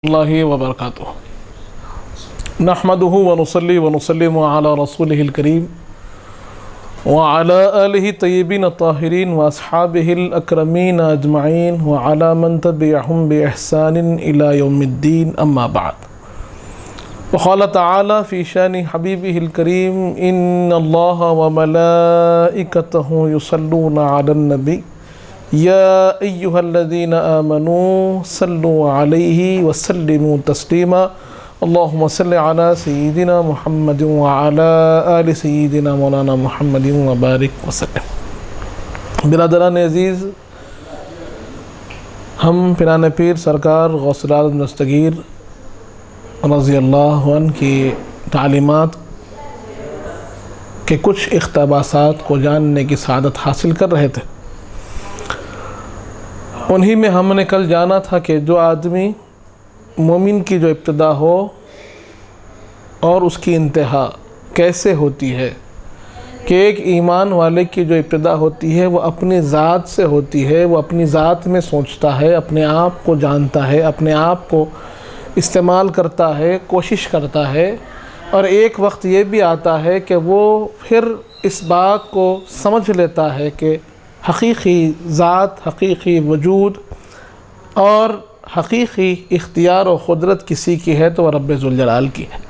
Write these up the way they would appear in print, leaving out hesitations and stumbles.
अल्लाहि व बरकातुहू नहमदुहु व नुसल्ली व नुसल्लिमु अला रसूलिहिल करीम व अला आलिहि तय्यबीन ताहिरीन व अस्हाबिहिल अकरमीन अजमईन व अला मन तबिअहुम बि इहसानिन इला यौमिद्दीन अम्मा बाद। क़ाल तआला फ़ी शानि हबीबिहिल करीम इन्नल्लाह व मलाइकतहु युसल्लूना अलन नबी या अय्युहल्लज़ीना आमनू सल्लु अलैहि वसल्लिमू तस्लीमा अल्लाहुम्मा सल्लि अला सय्यिदिना मुहम्मदिन व अला आलि सय्यिदिना मौलाना मुहम्मदिन व बारिक वसल्लम। बिरादरान अज़ीज़, हम पिराने पीर सरकार गौसुल आज़म दस्तगीर रज़ियल्लाहु अन्हु की तालीमात के कुछ इक़्तिबासात को जानने की सआदत हासिल कर रहे थे। उन्हीं में हमने कल जाना था कि जो आदमी मोमिन की जो इब्तिदा हो और उसकी इंतहा कैसे होती है, कि एक ईमान वाले की जो इब्तिदा होती है वो अपनी ज़ात से होती है। वो अपनी ज़ात में सोचता है, अपने आप को जानता है, अपने आप को इस्तेमाल करता है, कोशिश करता है। और एक वक्त ये भी आता है कि वो फिर इस बात को समझ लेता है कि हकीकी ज़ात, हकीकी वजूद और हकीकी इख्तियार और क़ुदरत किसी की है तो वह रब्बे ज़ुल जलाल की है।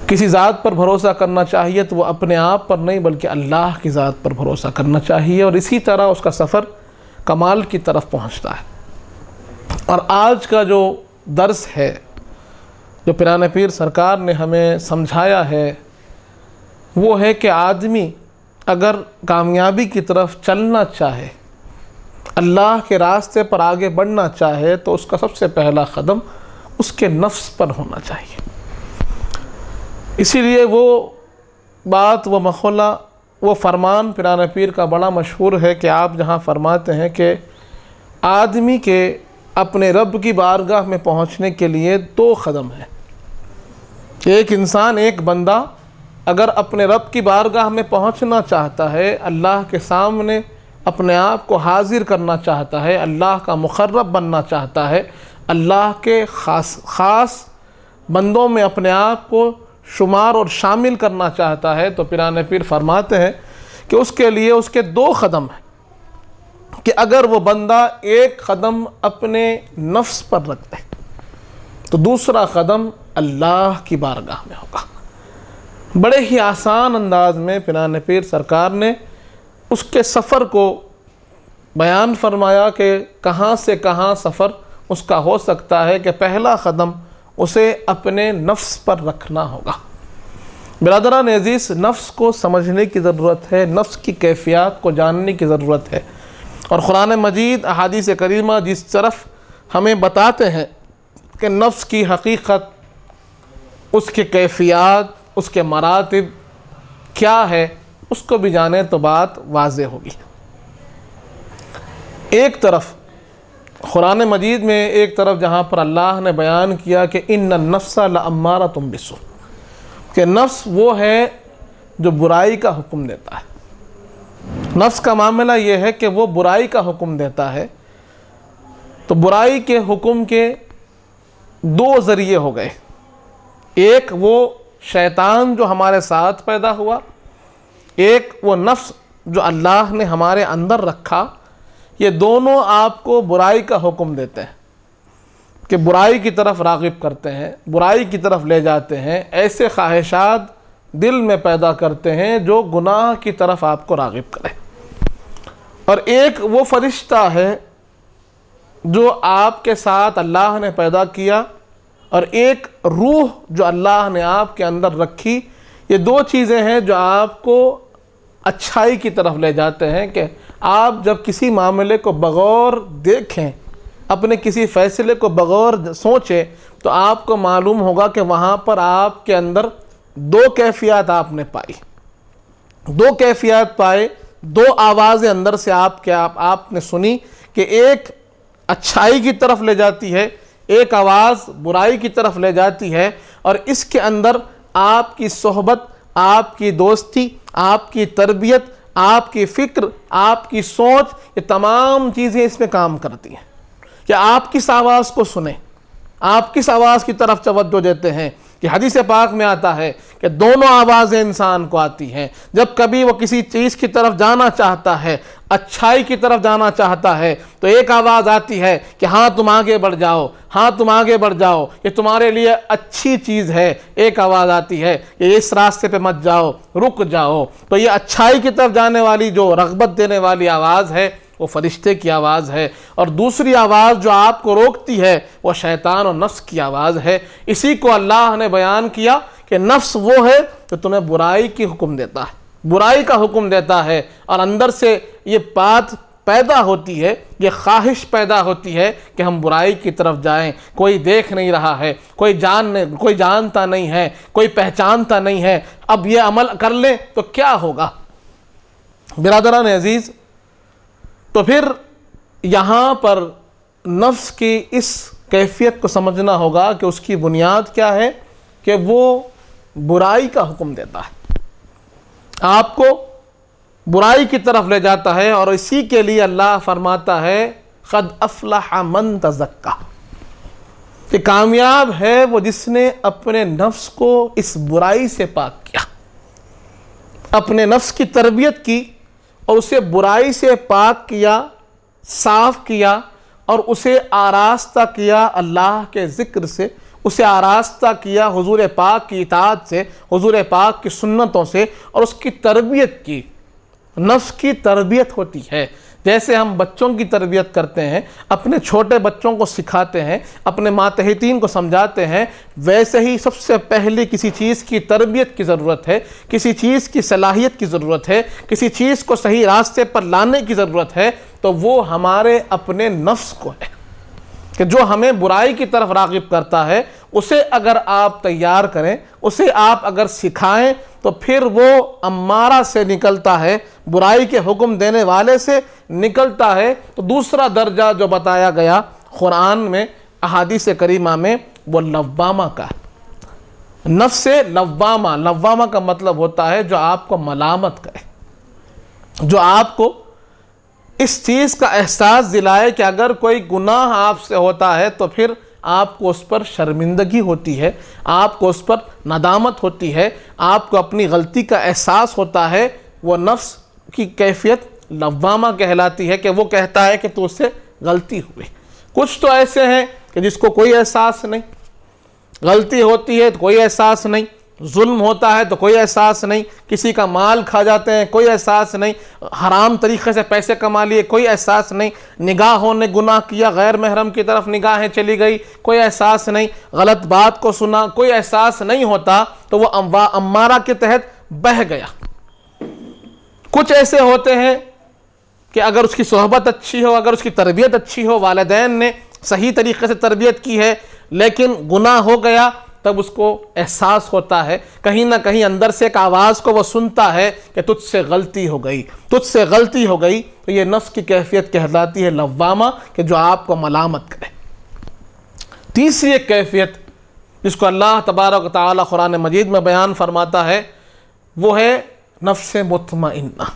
किसी ज़ात पर भरोसा करना चाहिए तो वो अपने आप पर नहीं बल्कि अल्लाह की ज़ात पर भरोसा करना चाहिए, और इसी तरह उसका सफ़र कमाल की तरफ पहुँचता है। और आज का जो दर्स है, जो पिराने पीर सरकार ने हमें समझाया है, वो है कि आदमी अगर कामयाबी की तरफ चलना चाहे, अल्लाह के रास्ते पर आगे बढ़ना चाहे, तो उसका सबसे पहला कदम उसके नफ्स पर होना चाहिए। इसीलिए वो बात, वो मखौला, वो फरमान पिराने पीर का बड़ा मशहूर है कि आप जहाँ फरमाते हैं कि आदमी के अपने रब की बारगाह में पहुँचने के लिए दो कदम हैं। एक इंसान, एक बंदा अगर अपने रब की बारगाह में पहुंचना चाहता है, अल्लाह के सामने अपने आप को हाजिर करना चाहता है, अल्लाह का मुक़र्रब बनना चाहता है, अल्लाह के ख़ास बंदों में अपने आप को शुमार और शामिल करना चाहता है, तो पिराने पीर फरमाते हैं कि उसके लिए उसके दो कदम हैं। कि अगर वो बंदा एक कदम अपने नफ्स पर रख दे तो दूसरा कदम अल्लाह की बारगाह में होगा। बड़े ही आसान अंदाज में पिराने पीर सरकार ने उसके सफ़र को बयान फरमाया कि कहाँ से कहाँ सफ़र उसका हो सकता है। कि पहला कदम उसे अपने नफ्स पर रखना होगा। बिरादरान अज़ीज़, नफ्स को समझने की ज़रूरत है, नफ्स की कैफ़ियत को जानने की ज़रूरत है। और कुरान मजीद, अहादीस करीमा जिस तरफ हमें बताते हैं कि नफ्स की हकीकत, उसके कैफ़ियत, उसके मरातिब क्या है, उसको भी जाने तो बात वाज़े होगी। एक तरफ कुरान मजीद में, एक तरफ जहाँ पर अल्लाह ने बयान किया कि इन्नन नफ्सा लअम्मारतुम बिस्सू, कि नफ्स वो है जो बुराई का हुक्म देता है। नफ्स का मामला ये है कि वो बुराई का हुक्म देता है। तो बुराई के हुक्म के दो ज़रिए हो गए। एक वो शैतान जो हमारे साथ पैदा हुआ, एक वो नफ्स जो अल्लाह ने हमारे अंदर रखा। ये दोनों आपको बुराई का हुक्म देते हैं कि बुराई की तरफ राग़िब करते हैं, बुराई की तरफ ले जाते हैं, ऐसे ख्वाहिशात दिल में पैदा करते हैं जो गुनाह की तरफ आपको राग़िब करे। और एक वो फरिश्ता है जो आपके साथ अल्लाह ने पैदा किया, और एक रूह जो अल्लाह ने आपके अंदर रखी। ये दो चीज़ें हैं जो आपको अच्छाई की तरफ ले जाते हैं। कि आप जब किसी मामले को बग़ौर देखें, अपने किसी फ़ैसले को बग़ौर सोचें, तो आपको मालूम होगा कि वहाँ पर आपके अंदर दो कैफ़ियत आपने पाई, दो कैफ़ियत पाए, दो आवाज़ें अंदर से आपने सुनी कि एक अच्छाई की तरफ ले जाती है, एक आवाज़ बुराई की तरफ ले जाती है। और इसके अंदर आपकी सोहबत, आपकी दोस्ती, आपकी तरबियत, आपकी फ़िक्र, आपकी सोच, ये तमाम चीज़ें इसमें काम करती हैं। कि आप किस आवाज़ को सुने, आप किस आवाज़ की तरफ तवज्जो देते हैं? कि हदीस पाक में आता है कि दोनों आवाज़ें इंसान को आती हैं। जब कभी वो किसी चीज़ की तरफ जाना चाहता है, अच्छाई की तरफ जाना चाहता है, तो एक आवाज़ आती है कि हाँ तुम आगे बढ़ जाओ, हाँ तुम आगे बढ़ जाओ, ये तुम्हारे लिए अच्छी चीज़ है। एक आवाज़ आती है कि इस रास्ते पे मत जाओ, रुक जाओ। तो ये अच्छाई की तरफ जाने वाली जो रग़बत देने वाली आवाज़ है वो फरिश्ते की आवाज़ है, और दूसरी आवाज़ जो आपको रोकती है वो शैतान और नफ्स की आवाज़ है। इसी को अल्लाह ने बयान किया कि नफ्स वो है जो तुम्हें बुराई की हुक्म देता है, बुराई का हुक्म देता है, और अंदर से ये बात पैदा होती है, ये ख्वाहिश पैदा होती है कि हम बुराई की तरफ जाएं। कोई देख नहीं रहा है, कोई जानता नहीं है, कोई पहचानता नहीं है, अब ये अमल कर लें तो क्या होगा। बिरादरान अजीज़, तो फिर यहाँ पर नफ्स की इस कैफियत को समझना होगा कि उसकी बुनियाद क्या है, कि वो बुराई का हुक्म देता है, आपको बुराई की तरफ ले जाता है। और इसी के लिए अल्लाह फरमाता है क़द अफ़लह मन तज़क्का, कि कामयाब है वो जिसने अपने नफ्स को इस बुराई से पाक किया, अपने नफ्स की तरबियत की और उसे बुराई से पाक किया, साफ़ किया, और उसे आरास्ता किया अल्लाह के ज़िक्र से, उसे आरास्ता किया हुज़ूर पाक की इताअत से, हुज़ूर पाक की सुन्नतों से, और उसकी तरबियत की। नफ्स की तरबियत होती है, जैसे हम बच्चों की तरबियत करते हैं, अपने छोटे बच्चों को सिखाते हैं, अपने मातहतीन को समझाते हैं, वैसे ही सबसे पहले किसी चीज़ की तरबियत की ज़रूरत है, किसी चीज़ की सलाहियत की ज़रूरत है, किसी चीज़ को सही रास्ते पर लाने की ज़रूरत है, तो वो हमारे अपने नफ्स को है, कि जो हमें बुराई की तरफ राग़िब करता है, उसे अगर आप तैयार करें, उसे आप अगर सिखाएं, तो फिर वो अम्मारा से निकलता है, बुराई के हुक्म देने वाले से निकलता है। तो दूसरा दर्जा जो बताया गया कुरान में, अहादीस करीमा में, वो लव्वामा का है। नफ्स लव्वामा, लव्वामा का मतलब होता है जो आपको मलामत करे, जो आपको इस चीज़ का एहसास दिलाए कि अगर कोई गुनाह आपसे होता है तो फिर आपको उस पर शर्मिंदगी होती है, आपको उस पर नदामत होती है, आपको अपनी गलती का एहसास होता है। वो नफ्स की कैफियत लव्वामा कहलाती है, कि वो कहता है कि तो उससे गलती हुई। कुछ तो ऐसे हैं कि जिसको कोई एहसास नहीं, गलती होती है तो कोई एहसास नहीं, जुल्म होता है तो कोई एहसास नहीं, किसी का माल खा जाते हैं कोई एहसास नहीं, हराम तरीक़े से पैसे कमा लिए कोई एहसास नहीं, निगाहों ने गुनाह किया, गैर महरम की तरफ निगाहें चली गई, कोई एहसास नहीं, गलत बात को सुना, कोई एहसास नहीं होता, तो वो अम्मारा के तहत बह गया। कुछ ऐसे होते हैं कि अगर उसकी सोहबत अच्छी हो, अगर उसकी तरबियत अच्छी हो, वालिदैन ने सही तरीक़े से तरबियत की है, लेकिन गुनाह हो गया, तब उसको एहसास होता है, कहीं ना कहीं अंदर से एक आवाज़ को वो सुनता है कि तुझसे गलती हो गई, तुझसे गलती हो गई। तो ये नफ्स की कैफियत कहलाती है लव्वामा, कि जो आपको मलामत करे। तीसरी एक कैफियत जिसको अल्लाह तबारक व तआला कुरान मजीद में बयान फरमाता है, वो है नफ्स मुतमइन्ना,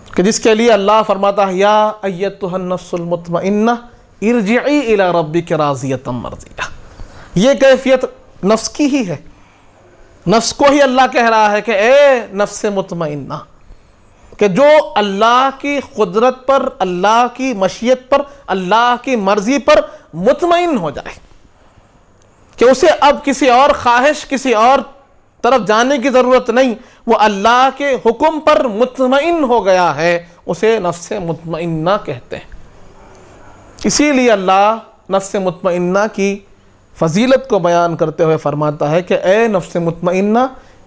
कि जिसके लिए अल्लाह फरमाता है या अय्यतुहन नफ्सुल मुतमइन्ना इरजिई इला रब्बिक राज़ियतम मर्ज़िया। ये कैफियत नफ्स की ही है, नफ्स को ही अल्लाह कह रहा है कि ए नफ्स मुतमइन्ना, कि जो अल्लाह की कुदरत पर, अल्लाह की मशीयत पर, अल्लाह की मर्जी पर मुतमइन हो जाए, कि उसे अब किसी और ख्वाहिश, किसी और तरफ जाने की ज़रूरत नहीं, वो अल्लाह के हुक्म पर मुतमइन हो गया है, उसे नफ्स मुतमइन्ना कहते हैं। इसीलिए अल्लाह नफ्स मुतमइन्ना की फ़जीलत को बयान करते हुए फरमाता है कि ए नफ्स मुतमइन्ना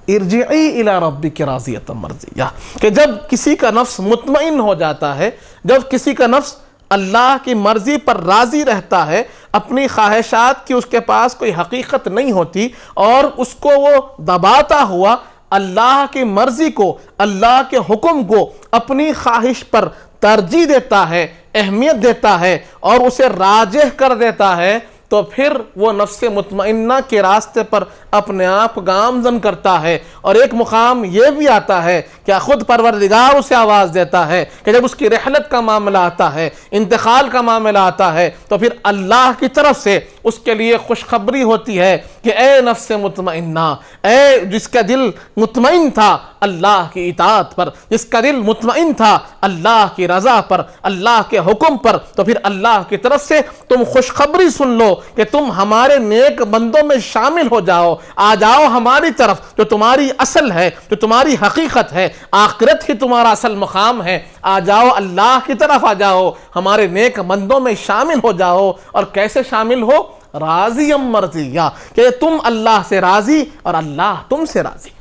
इरजिई इला रब्बिक राज़ियतम मर्ज़िया, कि जब किसी का नफ्स मुतमइन हो जाता है, जब किसी का नफ्स अल्लाह की मर्ज़ी पर राज़ी रहता है, अपनी ख्वाहिशात की उसके पास कोई हकीकत नहीं होती, और उसको वो दबाता हुआ अल्लाह की मर्ज़ी को, अल्लाह के हुक्म को अपनी ख्वाहिश पर तरजीह देता है, अहमियत देता है, और उसे राजिह कर देता है, तो फिर वो नफ्स मुतमइन्ना के रास्ते पर अपने आप गामजन करता है। और एक मुकाम ये भी आता है कि खुद परवरदिगार उसे आवाज़ देता है कि जब उसकी रहलत का मामला आता है, इंतकाल का मामला आता है, तो फिर अल्लाह की तरफ से उसके लिए खुशखबरी होती है कि ए नफ्स मुतमइन्ना, ए जिसका दिल मुतमइन था अल्लाह की इताअत पर, जिसका दिल मुतमइन था अल्लाह की रज़ा पर, अल्लाह के हुक्म पर, तो फिर अल्लाह की तरफ से तुम खुशखबरी सुन लो कि तुम हमारे नेक बंदों में शामिल हो जाओ, आ जाओ हमारी तरफ, जो तुम्हारी असल है, जो तुम्हारी हकीकत है, आखिरत ही तुम्हारा असल मुकाम है। आ जाओ, अल्लाह की तरफ आ जाओ, हमारे नेक बंदों में शामिल हो जाओ। और कैसे शामिल हो? राज़ियम मर्ज़िया, कि तुम अल्लाह से राज़ी और अल्लाह तुमसे राज़ी।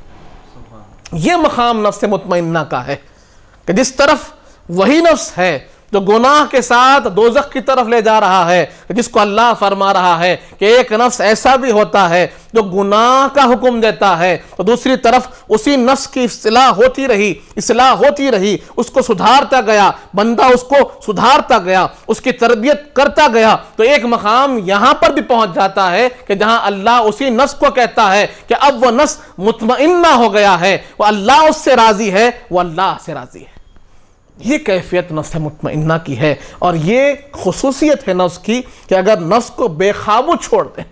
ये मकाम नफ्स मुतमइन्ना का है कि जिस तरफ वही नफ्स है जो गुनाह के साथ दोज़ख की तरफ ले जा रहा है, जिसको अल्लाह फरमा रहा है कि एक नफ्स ऐसा भी होता है जो गुनाह का हुक्म देता है, तो दूसरी तरफ उसी नफ्स की इस्लाह होती रही, उसको सुधारता गया, बंदा उसको सुधारता गया, उसकी तरबियत करता गया, तो एक मकाम यहां पर भी पहुंच जाता है कि जहां अल्लाह उसी नफ्स को कहता है कि अब वह नफ्स मुतमइन्ना हो गया है, वो अल्लाह उससे राजी है, वो अल्लाह से राजी है। ये कैफियत नफ्स मुतमइन्ना की है। और ये खुसूसियत है नफ्स की कि अगर नफ्स को बेकाबू छोड़ दें,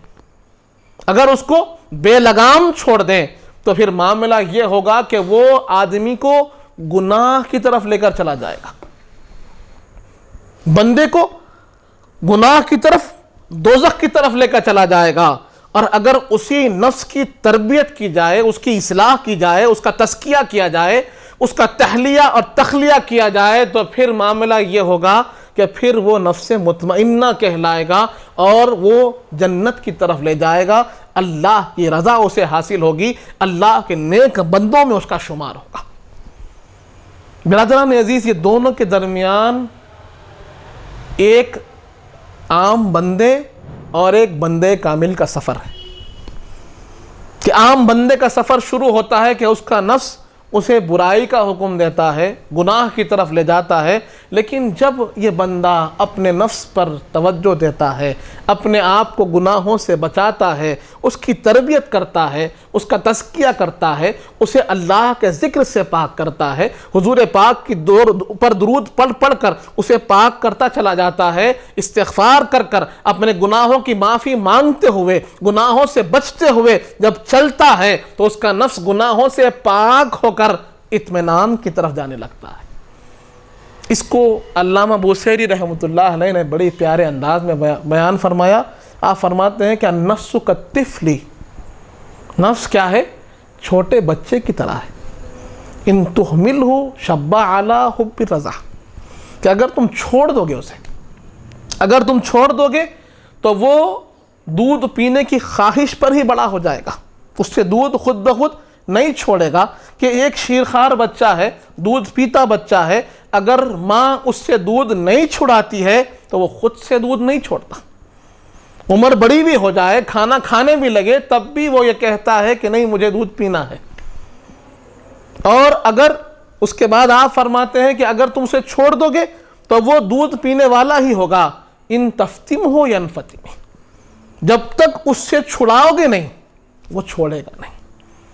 अगर उसको बेलगाम छोड़ दें, तो फिर मामला ये होगा कि वो आदमी को गुनाह की तरफ लेकर चला जाएगा, बंदे को गुनाह की तरफ, दोज़ख की तरफ लेकर चला जाएगा। और अगर उसी नफ्स की तरबियत की जाए, उसकी इस्लाह की जाए, उसका तस्किया किया जाए, उसका तहलिया और तखलिया किया जाए, तो फिर मामला ये होगा कि फिर वो नफ्स मुतमइन्ना कहलाएगा और वो जन्नत की तरफ ले जाएगा, अल्लाह की रज़ा उसे हासिल होगी, अल्लाह के नेक बंदों में उसका शुमार होगा। बिरादरान अजीज़, ये दोनों के दरमियान एक आम बंदे और एक बंदे कामिल का सफ़र है कि आम बंदे का सफ़र शुरू होता है कि उसका नफ्स उसे बुराई का हुक्म देता है, गुनाह की तरफ ले जाता है, लेकिन जब ये बंदा अपने नफ्स पर तवज्जो देता है, अपने आप को गुनाहों से बचाता है, उसकी तरबियत करता है, उसका तज़किया करता है, उसे अल्लाह के ज़िक्र से पाक करता है, हुजूर पाक की पर दुरूद पढ़ कर उसे पाक करता चला जाता है, इस्तिग़फ़ार कर कर अपने गुनाहों की माफ़ी मांगते हुए, गुनाहों से बचते हुए जब चलता है, तो उसका नफ्स गुनाहों से पाक होकर इत्मीनान की तरफ जाने लगता है। इसको अल्लामा बूसैरी रहमतुल्लाह अलैह ने बड़े प्यारे अंदाज में बयान फरमाया। आप फरमाते हैं कि नफ्सु कत्तिफली, नफ्स क्या है? छोटे बच्चे की तरह है। इन तुहमिलहु शब्बा अला हुब्बि रज़ा, कि अगर तुम छोड़ दोगे उसे, अगर तुम छोड़ दोगे तो वो दूध पीने की ख्वाहिश पर ही बड़ा हो जाएगा, उससे दूध खुद ब खुद नहीं छोड़ेगा। कि एक शीरखार बच्चा है, दूध पीता बच्चा है, अगर माँ उससे दूध नहीं छुड़ाती है तो वो खुद से दूध नहीं छोड़ता। उम्र बड़ी भी हो जाए, खाना खाने भी लगे, तब भी वो ये कहता है कि नहीं, मुझे दूध पीना है। और अगर उसके बाद आप फरमाते हैं कि अगर तुम उसे छोड़ दोगे तो वो दूध पीने वाला ही होगा। इन तफ्तिम हो यनफतिम, जब तक उससे छुड़ाओगे नहीं वो छोड़ेगा नहीं।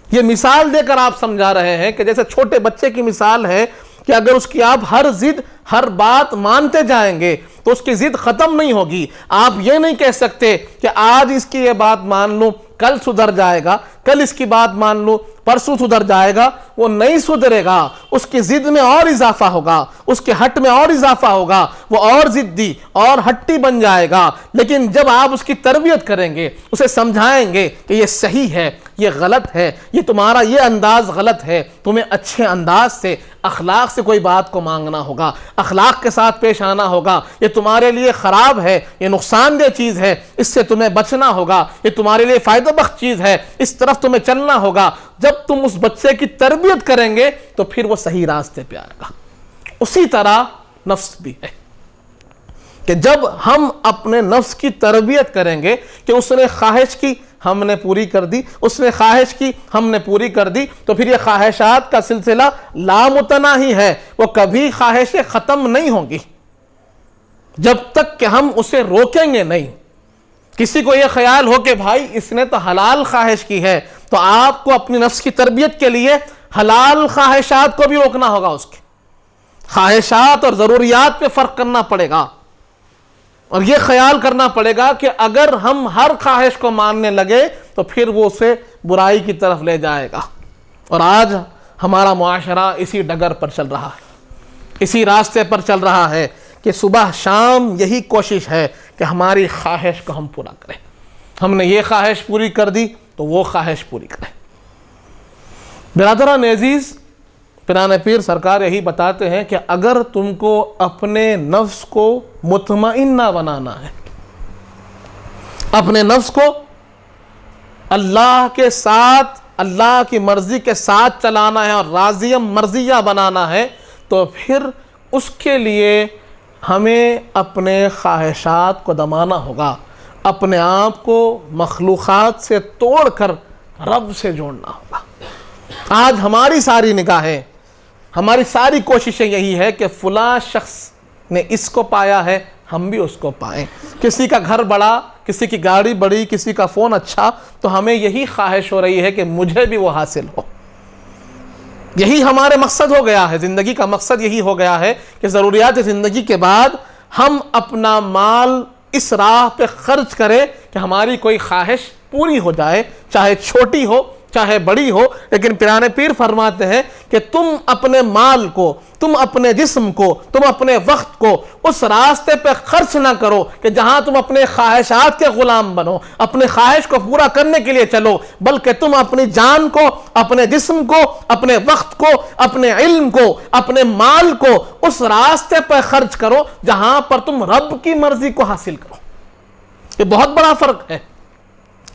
ये मिसाल देकर आप समझा रहे हैं कि जैसे छोटे बच्चे की मिसाल है कि अगर उसकी आप हर जिद, हर बात मानते जाएंगे तो उसकी जिद खत्म नहीं होगी। आप ये नहीं कह सकते कि आज इसकी ये बात मान लूं, कल सुधर जाएगा, कल इसकी बात मान लूं, परसों सुधर जाएगा। वो नहीं सुधरेगा, उसकी जिद में और इजाफा होगा, उसके हट में और इजाफा होगा, वो और जिद्दी और हट्टी बन जाएगा। लेकिन जब आप उसकी तरबियत करेंगे, उसे समझाएंगे कि ये सही है, ये गलत है, ये तुम्हारा ये अंदाज गलत है, तुम्हें अच्छे अंदाज से, अखलाक से कोई बात को मांगना होगा, अखलाक के साथ पेश आना होगा। ये तुम्हारे लिए ख़राब है, ये नुकसानदेह चीज़ है, इससे तुम्हें बचना होगा, ये तुम्हारे लिए फ़ायदा बख्श चीज़ है, इस तरफ तुम्हें चलना होगा। जब तुम उस बच्चे की तरबियत करेंगे तो फिर वो सही रास्ते पे आएगा। उसी तरह नफ्स भी है कि जब हम अपने नफ्स की तरबियत करेंगे कि उसने ख्वाहिश की, हमने पूरी कर दी, उसने ख्वाहिश की, हमने पूरी कर दी, तो फिर ये ख्वाहिशात का सिलसिला लामुतनाही है, वो कभी ख्वाहिशें ख़त्म नहीं होंगी जब तक कि हम उसे रोकेंगे नहीं। किसी को यह ख्याल हो कि भाई इसने तो हलाल ख्वाहिश की है, तो आपको अपनी नफ्स की तरबियत के लिए हलाल ख्वाहिशात को भी रोकना होगा। उसके ख्वाहिशात और ज़रूरियात पे फ़र्क करना पड़ेगा। और ये ख्याल करना पड़ेगा कि अगर हम हर ख्वाहिश को मानने लगे तो फिर वो उसे बुराई की तरफ ले जाएगा। और आज हमारा मुआशरा इसी डगर पर चल रहा है, इसी रास्ते पर चल रहा है कि सुबह शाम यही कोशिश है कि हमारी ख्वाहिश को हम पूरा करें। हमने ये ख्वाहिश पूरी कर दी तो वो ख्वाहिश पूरी करें। बिरादरान अज़ीज़, पिराने पीर सरकार यही बताते हैं कि अगर तुमको अपने नफ्स को मुतमइन्ना बनाना है, अपने नफ्स को अल्लाह के साथ, अल्लाह की मर्ज़ी के साथ चलाना है और राज़िया मर्ज़िया बनाना है, तो फिर उसके लिए हमें अपने ख्वाहिशात को दमाना होगा, अपने आप को मखलूक़ात से तोड़कर रब से जोड़ना होगा। आज हमारी सारी निगाहें, हमारी सारी कोशिशें यही है कि फ़लाँ शख्स ने इसको पाया है, हम भी उसको पाएं। किसी का घर बड़ा, किसी की गाड़ी बड़ी, किसी का फ़ोन अच्छा, तो हमें यही ख्वाहिश हो रही है कि मुझे भी वो हासिल हो। यही हमारे मकसद हो गया है, ज़िंदगी का मकसद यही हो गया है कि ज़रूरियात ज़िंदगी के बाद हम अपना माल इस राह पे ख़र्च करें कि हमारी कोई ख्वाहिश पूरी हो जाए, चाहे छोटी हो चाहे बड़ी हो। लेकिन पिराने पीर फरमाते हैं कि तुम अपने माल को, तुम अपने जिस्म को, तुम अपने वक्त को उस रास्ते पे खर्च ना करो कि जहां तुम अपने ख्वाहिशात के गुलाम बनो, अपने ख्वाहिश को पूरा करने के लिए चलो, बल्कि तुम अपनी जान को, अपने जिस्म को, अपने वक्त को, अपने इल्म को, अपने माल को उस रास्ते पर खर्च करो जहां पर तुम रब की मर्जी को हासिल करो। ये बहुत बड़ा फर्क है।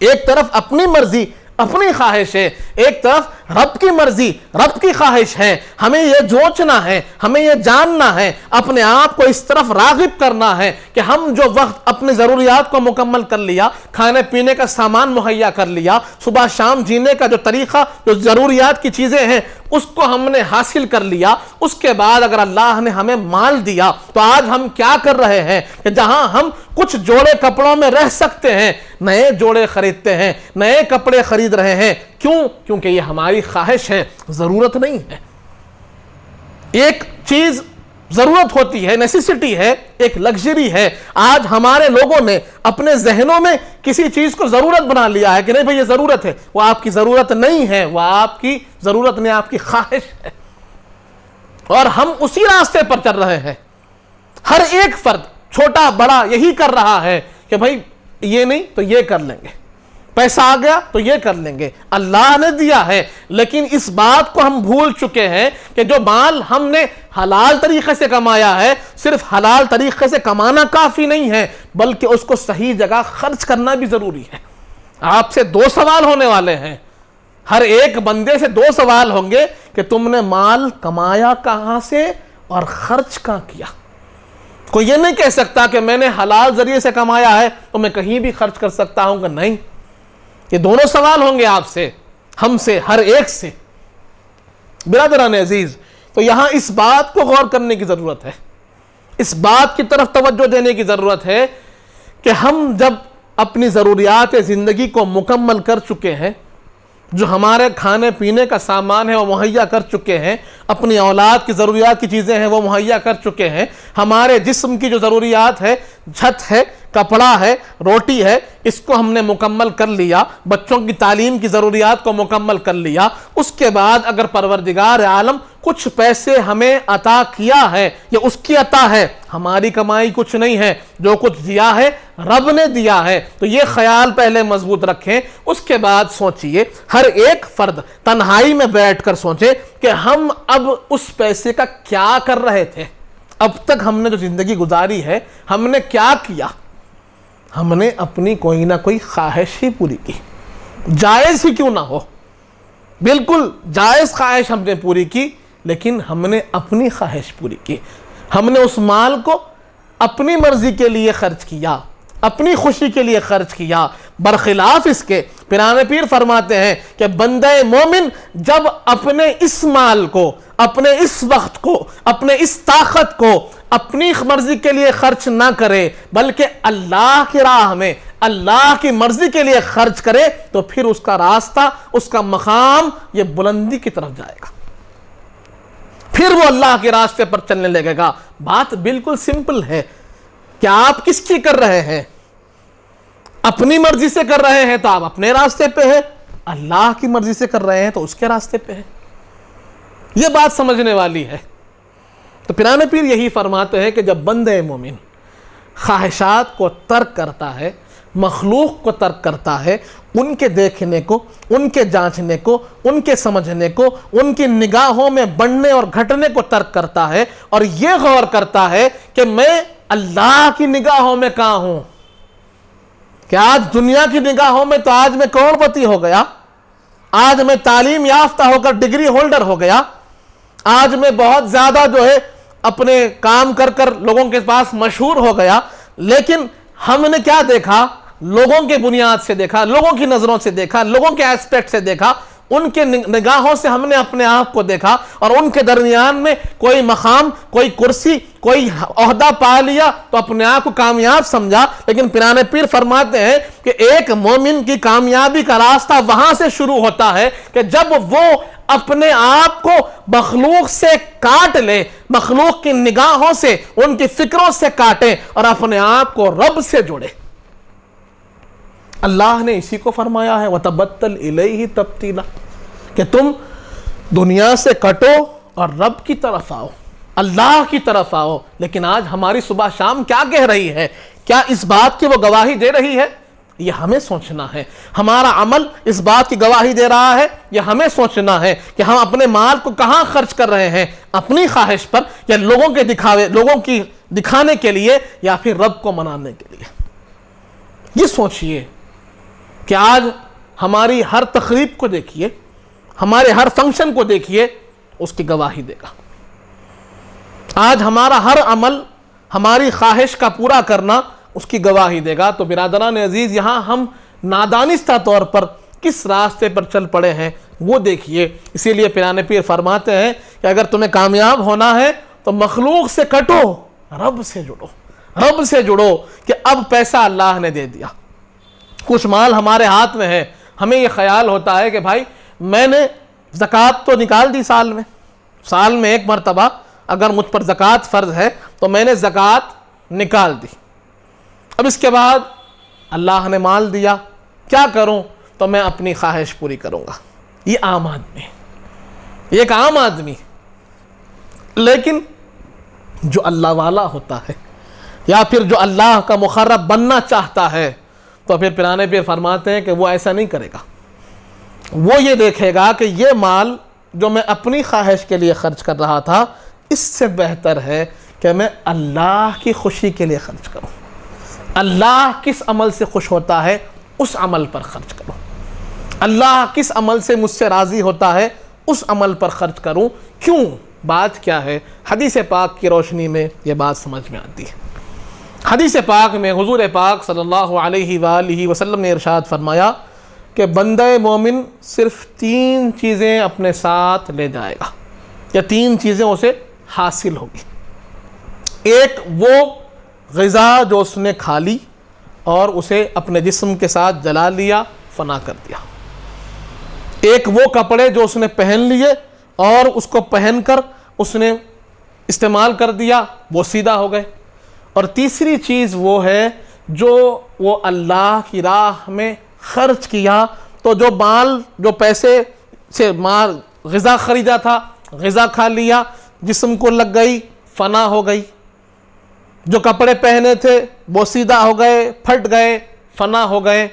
एक तरफ अपनी मर्जी, अपनी ख्वाहिश है, एक तरफ रब की मर्जी, रब की ख्वाहिश है। हमें यह जोचना है, हमें यह जानना है, अपने आप को इस तरफ रागिब करना है कि हम जो वक्त अपनी ज़रूरियात को मुकम्मल कर लिया, खाने पीने का सामान मुहैया कर लिया, सुबह शाम जीने का जो तरीक़ा, जो ज़रूरियात की चीज़ें हैं उसको हमने हासिल कर लिया। उसके बाद अगर अल्लाह ने हमें माल दिया तो आज हम क्या कर रहे हैं कि जहां हम कुछ जोड़े कपड़ों में रह सकते हैं, नए जोड़े खरीदते हैं, नए कपड़े खरीद रहे हैं। क्यों? क्योंकि ये हमारी ख्वाहिश है, ज़रूरत नहीं है। एक चीज़ ज़रूरत होती है, नेसेसिटी है, एक लग्जरी है। आज हमारे लोगों ने अपने जहनों में किसी चीज़ को ज़रूरत बना लिया है कि नहीं भाई ये ज़रूरत है। वो आपकी ज़रूरत नहीं है, वह आपकी ज़रूरत नहीं, आपकी ख्वाहिश है। और हम उसी रास्ते पर चल रहे हैं। हर एक फर्द, छोटा बड़ा, यही कर रहा है कि भाई ये नहीं तो ये कर लेंगे, पैसा आ गया तो ये कर लेंगे। अल्लाह ने दिया है, लेकिन इस बात को हम भूल चुके हैं कि जो माल हमने हलाल तरीके से कमाया है, सिर्फ हलाल तरीके से कमाना काफ़ी नहीं है, बल्कि उसको सही जगह खर्च करना भी ज़रूरी है। आपसे दो सवाल होने वाले हैं, हर एक बंदे से दो सवाल होंगे कि तुमने माल कमाया कहाँ से और खर्च कहाँ किया। कोई ये नहीं कह सकता कि मैंने हलाल जरिए से कमाया है तो मैं कहीं भी खर्च कर सकता हूँ कि नहीं। ये दोनों सवाल होंगे आपसे, हमसे, हर एक से। बिरादरान अजीज, तो यहां इस बात को गौर करने की जरूरत है, इस बात की तरफ तवज्जो देने की जरूरत है कि हम जब अपनी जरूरियात जिंदगी को मुकम्मल कर चुके हैं, जो हमारे खाने पीने का सामान है वो मुहैया कर चुके हैं, अपनी औलाद की ज़रूरियात की चीज़ें हैं वो मुहैया कर चुके हैं, हमारे जिस्म की जो ज़रूरियात है, छत है, कपड़ा है, रोटी है, इसको हमने मुकम्मल कर लिया, बच्चों की तालीम की ज़रूरियात को मुकम्मल कर लिया। उसके बाद अगर परवरदिगार आलम कुछ पैसे हमें अता किया है, ये उसकी अता है, हमारी कमाई कुछ नहीं है, जो कुछ दिया है रब ने दिया है। तो ये ख्याल पहले मजबूत रखें। उसके बाद सोचिए, हर एक फर्द तन्हाई में बैठकर सोचे कि हम अब उस पैसे का क्या कर रहे थे। अब तक हमने जो जिंदगी गुजारी है, हमने क्या किया? हमने अपनी कोई ना कोई ख्वाहिश ही पूरी की, जायज़ ही क्यों ना हो, बिल्कुल जायज़ ख्वाहिश हमने पूरी की, लेकिन हमने अपनी ख्वाहिश पूरी की। हमने उस माल को अपनी मर्जी के लिए खर्च किया, अपनी खुशी के लिए खर्च किया। बरखिलाफ इसके पिराने पीर फरमाते हैं कि बंदे मोमिन जब अपने इस माल को, अपने इस वक्त को, अपने इस ताकत को अपनी मर्जी के लिए खर्च ना करे, बल्कि अल्लाह की राह में, अल्लाह की मर्जी के लिए खर्च करे, तो फिर उसका रास्ता, उसका मकाम ये बुलंदी की तरफ जाएगा, फिर वो अल्लाह के रास्ते पर चलने लगेगा। बात बिल्कुल सिंपल है। क्या आप किसकी कर रहे हैं? अपनी मर्जी से कर रहे हैं तो आप अपने रास्ते पे हैं, अल्लाह की मर्जी से कर रहे हैं तो उसके रास्ते पे हैं। यह बात समझने वाली है। तो पिराने पीर यही फरमाते हैं कि जब बंदे मोमिन ख्वाहिशात को तर्क करता है, मखलूक को तर्क करता है, उनके देखने को, उनके जांचने को, उनके समझने को, उनकी निगाहों में बढ़ने और घटने को तर्क करता है और यह गौर करता है कि मैं अल्लाह की निगाहों में कहां हूं। क्या आज दुनिया की निगाहों में तो आज मैं करोड़पति हो गया, आज मैं तालीम याफ्ता होकर डिग्री होल्डर हो गया, आज मैं बहुत ज्यादा जो है अपने काम कर कर लोगों के पास मशहूर हो गया, लेकिन हमने क्या देखा? लोगों के बुनियाद से देखा, लोगों की नजरों से देखा, लोगों के एस्पेक्ट से देखा, उनके निगाहों से हमने अपने आप को देखा और उनके दरमियान में कोई मकाम, कोई कुर्सी, कोई ओहदा पा लिया तो अपने आप को कामयाब समझा। लेकिन पिराने पीर फरमाते हैं कि एक मोमिन की कामयाबी का रास्ता वहां से शुरू होता है कि जब वो अपने आप को मखलूक से काट ले, मखलूक की निगाहों से, उनकी फिक्रों से काटे और अपने आप को रब से जोड़े। अल्लाह ने इसी को फरमाया है, वतबत्तल इलैहि तब्तीला, कि तुम दुनिया से कटो और रब की तरफ आओ, अल्लाह की तरफ आओ। लेकिन आज हमारी सुबह शाम क्या कह रही है? क्या इस बात की वो गवाही दे रही है? यह हमें सोचना है। हमारा अमल इस बात की गवाही दे रहा है? यह हमें सोचना है कि हम अपने माल को कहां खर्च कर रहे हैं, अपनी ख्वाहिश पर या लोगों के दिखावे, लोगों की दिखाने के लिए या फिर रब को मनाने के लिए। ये सोचिए कि आज हमारी हर तकरीब को देखिए, हमारे हर फंक्शन को देखिए, उसकी गवाही देगा। आज हमारा हर अमल, हमारी ख्वाहिश का पूरा करना उसकी गवाही देगा। तो बिरादरान अजीज, यहां हम नादानिस्ता तौर पर किस रास्ते पर चल पड़े हैं वो देखिए। इसीलिए पिराने पीर फरमाते हैं कि अगर तुम्हें कामयाब होना है तो मखलूक से कटो, रब से जुड़ो। रब से जुड़ो कि अब पैसा अल्लाह ने दे दिया, कुछ माल हमारे हाथ में है, हमें यह ख्याल होता है कि भाई मैंने ज़कात तो निकाल दी साल में एक मरतबा अगर मुझ पर ज़कात फ़र्ज है तो मैंने ज़कात निकाल दी। अब इसके बाद अल्लाह ने माल दिया, क्या करूं? तो मैं अपनी ख्वाहिश पूरी करूंगा। ये आम आदमी, एक आम आदमी। लेकिन जो अल्लाह वाला होता है या फिर जो अल्लाह का मुक़र्रब बनना चाहता है तो फिर पिराने पीर फरमाते हैं कि वो ऐसा नहीं करेगा। वो ये देखेगा कि ये माल जो मैं अपनी ख्वाहिश के लिए खर्च कर रहा था, इससे बेहतर है कि मैं अल्लाह की खुशी के लिए खर्च करूं। अल्लाह किस अमल से खुश होता है उस अमल पर खर्च करूं, अल्लाह किस अमल से मुझसे राज़ी होता है उस अमल पर खर्च करूं। क्यों? बात क्या है? हदीस पाक की रोशनी में ये बात समझ में आती है। हदीस पाक में हुजूर पाक सल्लल्लाहु अलैहि वसल्लम ने इरशाद फरमाया कि बंदे मोमिन सिर्फ 3 चीज़ें अपने साथ ले जाएगा या 3 चीज़ें उसे हासिल होगी। एक वो ग़िज़ा जो उसने खा ली और उसे अपने जिस्म के साथ जला लिया, फना कर दिया। एक वो कपड़े जो उसने पहन लिए और उसको पहनकर उसने इस्तेमाल कर दिया, वो सीधा हो गए। और तीसरी चीज़ वो है जो वो अल्लाह की राह में खर्च किया, तो जो माल, जो पैसे से माल ग़िज़ा ख़रीदा था, ग़िज़ा खा लिया, जिस्म को लग गई, फना हो गई। जो कपड़े पहने थे वो सीधा हो गए, फट गए, फना हो गए।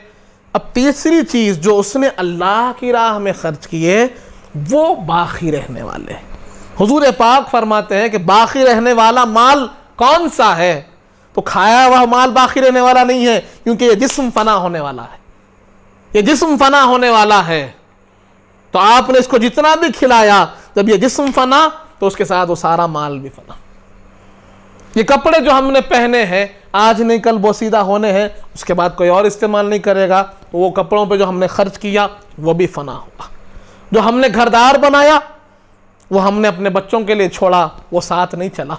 अब तीसरी चीज़ जो उसने अल्लाह की राह में खर्च किए वो बाकी रहने वाले। हुजूर पाक फरमाते हैं कि बाकी रहने वाला माल कौन सा है? तो खाया हुआ माल बाकी रहने वाला नहीं है, क्योंकि ये जिस्म फना होने वाला है, ये जिस्म फना होने वाला है। तो आपने इसको जितना भी खिलाया, जब ये जिस्म फना तो उसके साथ वो सारा माल भी फना। ये कपड़े जो हमने पहने हैं आज नहीं कल बोसीदा होने हैं, उसके बाद कोई और इस्तेमाल नहीं करेगा, तो वो कपड़ों पे जो हमने खर्च किया वो भी फना होगा। जो हमने घरदार बनाया, वो हमने अपने बच्चों के लिए छोड़ा, वो साथ नहीं चला।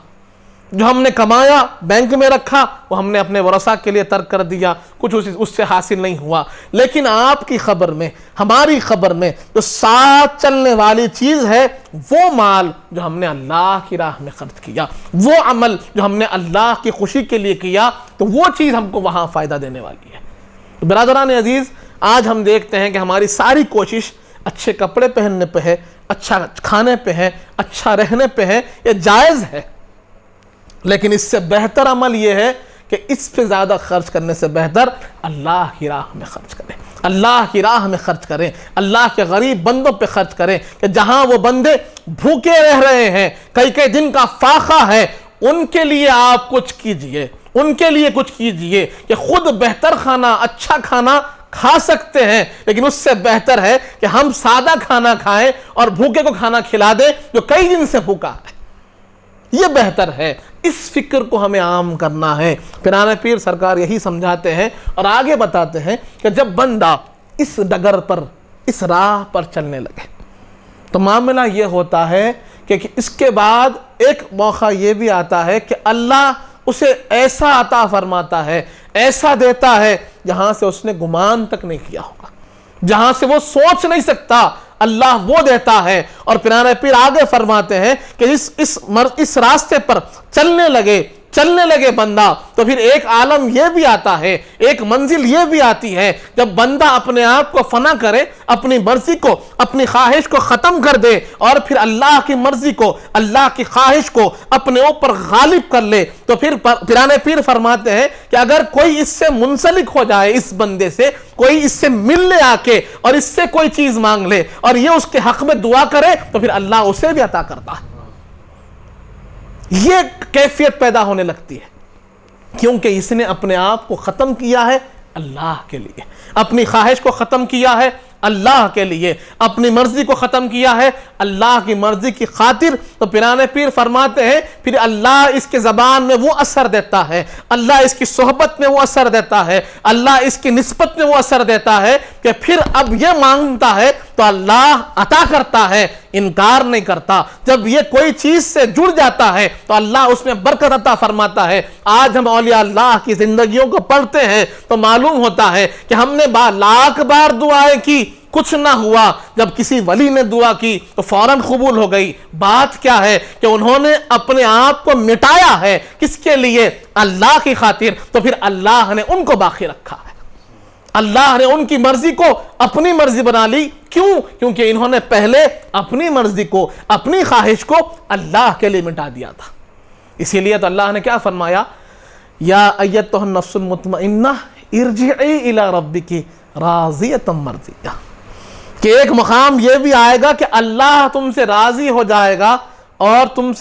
जो हमने कमाया बैंक में रखा, वो हमने अपने वरसा के लिए तर्क कर दिया, कुछ उससे हासिल नहीं हुआ। लेकिन आपकी खबर में, हमारी खबर में जो साथ चलने वाली चीज़ है, वो माल जो हमने अल्लाह की राह में खर्च किया, वो अमल जो हमने अल्लाह की खुशी के लिए किया, तो वो चीज़ हमको वहाँ फ़ायदा देने वाली है। तो बिरादरान अजीज़, आज हम देखते हैं कि हमारी सारी कोशिश अच्छे कपड़े पहनने पे है, अच्छा खाने पे है, अच्छा रहने पे है, ये जायज़ है। लेकिन इससे बेहतर अमल ये है कि इस पे ज़्यादा खर्च करने से बेहतर अल्लाह की राह में खर्च करें, अल्लाह की राह में खर्च करें, अल्लाह के गरीब बंदों पे खर्च करें कि जहाँ वो बंदे भूखे रह रहे हैं, कई कई दिन का फाका है, उनके लिए आप कुछ कीजिए, उनके लिए कुछ कीजिए कि खुद बेहतर खाना, अच्छा खाना खा सकते हैं, लेकिन उससे बेहतर है कि हम सादा खाना खाएं और भूखे को खाना खिला दें जो कई दिन से भूखा है। ये बेहतर है। इस फिक्र को हमें आम करना है। पिराने पीर सरकार यही समझाते हैं और आगे बताते हैं कि जब बंदा इस डगर पर, इस राह पर चलने लगे, तो मामला ये होता है कि इसके बाद एक मौका ये भी आता है कि अल्लाह उसे ऐसा अता फरमाता है, ऐसा देता है जहां से उसने गुमान तक नहीं किया होगा, जहां से वो सोच नहीं सकता, अल्लाह वो देता है। और पिराने पीर आगे फरमाते हैं कि इस रास्ते पर चलने लगे बंदा, तो फिर एक आलम यह भी आता है, एक मंजिल यह भी आती है, जब बंदा अपने आप को फना करे, अपनी मर्जी को, अपनी ख्वाहिश को ख़त्म कर दे और फिर अल्लाह की मर्जी को, अल्लाह की ख्वाहिश को अपने ऊपर गालिब कर ले, तो फिर पिराने पीर फरमाते हैं कि अगर कोई इससे मुंसलिक हो जाए, इस बंदे से कोई इससे मिलने आके और इससे कोई चीज़ मांग ले और ये उसके हक में दुआ करे, तो फिर अल्लाह उसे भी अता करता है। ये कैफियत पैदा होने लगती है क्योंकि इसने अपने आप को ख़त्म किया है अल्लाह के लिए, अपनी ख्वाहिश को ख़त्म किया है अल्लाह के लिए, अपनी मर्जी को ख़त्म किया है अल्लाह की मर्जी की खातिर। तो पिराने पीर फरमाते हैं फिर अल्लाह इसके ज़बान में वो असर देता है, अल्लाह इसकी सोहबत में वो असर देता है, अल्लाह इसकी निस्बत में वो असर देता है कि फिर अब ये मांगता है तो अल्लाह अता करता है, इनकार नहीं करता। जब ये कोई चीज़ से जुड़ जाता है तो अल्लाह उसमें बरकत अता फरमाता है। आज हम औलिया अल्लाह की ज़िंदगियों को पढ़ते हैं तो मालूम होता है कि हमने लाख बार दुआएं की, कुछ ना हुआ, जब किसी वली ने दुआ की तो फौरन कबूल हो गई। बात क्या है कि उन्होंने अपने आप को मिटाया है, किसके लिए? अल्लाह की खातिर। तो फिर अल्लाह ने उनको बाकी रखा है, अल्लाह ने उनकी मर्जी को अपनी मर्जी बना ली। क्यों? क्योंकि इन्होंने पहले अपनी मर्जी को, अपनी ख्वाहिश को अल्लाह के लिए मिटा दिया था। इसीलिए तो अल्लाह ने क्या फरमाया, या अय्यतुहन नफ्सुल मुतमइन्ना इरजिई इला रब्बिकी राज़ियतम मर्ज़िया, कि एक मकाम यह भी आएगा कि अल्लाह तुमसे राजी हो जाएगा और तुम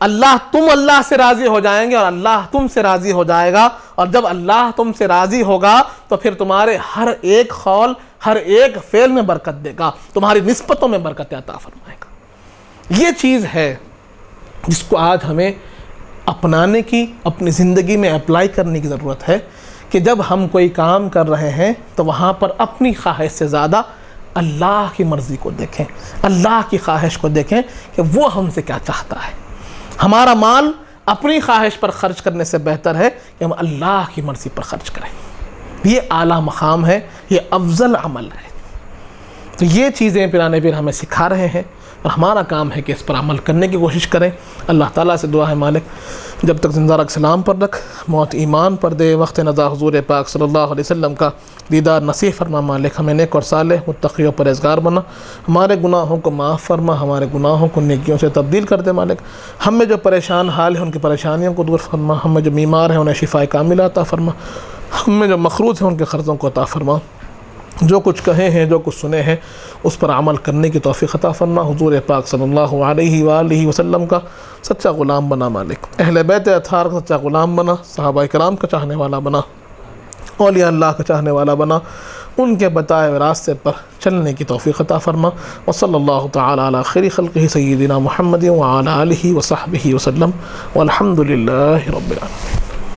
अल्लाह से राजी हो जाएंगे और अल्लाह तुमसे राजी हो जाएगा। और जब अल्लाह तुमसे राजी होगा तो फिर तुम्हारे हर एक कौल, हर एक फेल में बरकत देगा, तुम्हारी निस्बतों में बरकत अता फरमाएगा। ये चीज़ है जिसको आज हमें अपनाने की, अपनी ज़िंदगी में अप्लाई करने की ज़रूरत है कि जब हम कोई काम कर रहे हैं तो वहाँ पर अपनी ख्वाहिश से ज़्यादा अल्लाह की मर्ज़ी को देखें, अल्लाह की ख्वाहिश को देखें कि वो हमसे क्या चाहता है। हमारा माल अपनी ख्वाहिश पर ख़र्च करने से बेहतर है कि हम अल्लाह की मर्ज़ी पर ख़र्च करें। ये आला मकाम है, ये अफजल अमल है। तो ये चीज़ें पिराने पीर हमें सिखा रहे हैं और हमारा काम है कि इस पर अमल करने की कोशिश करें। अल्लाह ताला से दुआ है, मालिक जब तक ज़िंदा रख, सलाम पर रख, मौत ईमान पर दे, वक्त नज़ा हुज़ूर पाक सल्लल्लाहु अलैहि वसल्लम का दीदार नसीब फरमा। मालिक हमें नेक और सालेह, मुत्तक़ी और परहेज़गार बना, हमारे गुनाहों को माफ़ फरमा, हमारे गुनाहों को नेकियों से तब्दील कर दे। मालिक हम में जो परेशान हाल है उनकी परेशानियों को दूर फरमा, हम में जो बीमार हैं उन्हें शिफ़ाए कामिला अता फरमा, हम में जो मखरूज़ हैं उनके क़र्ज़ों को अता फरमा। जो कुछ कहे हैं, जो कुछ सुने हैं, उस पर अमल करने की तौफ़ीक़ अता फरमा। हुज़ूर पाक सल्लल्लाहु अलैहि वसल्लम का सच्चा ग़ुलाम बना। मालिक अहले बैत अत्हार का सच्चा ग़ुलाम बना, सहाबा किराम का चाहने वाला बना, औलिया अल्लाह का चाहने वाला बना, उनके बताए हुए रास्ते पर चलने की तौफ़ीक़ अता फरमा। व सल्लल्लाहु तआला अला खैरि खल्क़िही सय्यिदिना मुहम्मदिन व अला आलिहि व सहबिही वसल्लम वल्हम्दुलिल्लाहि रब्बिल आलमीन।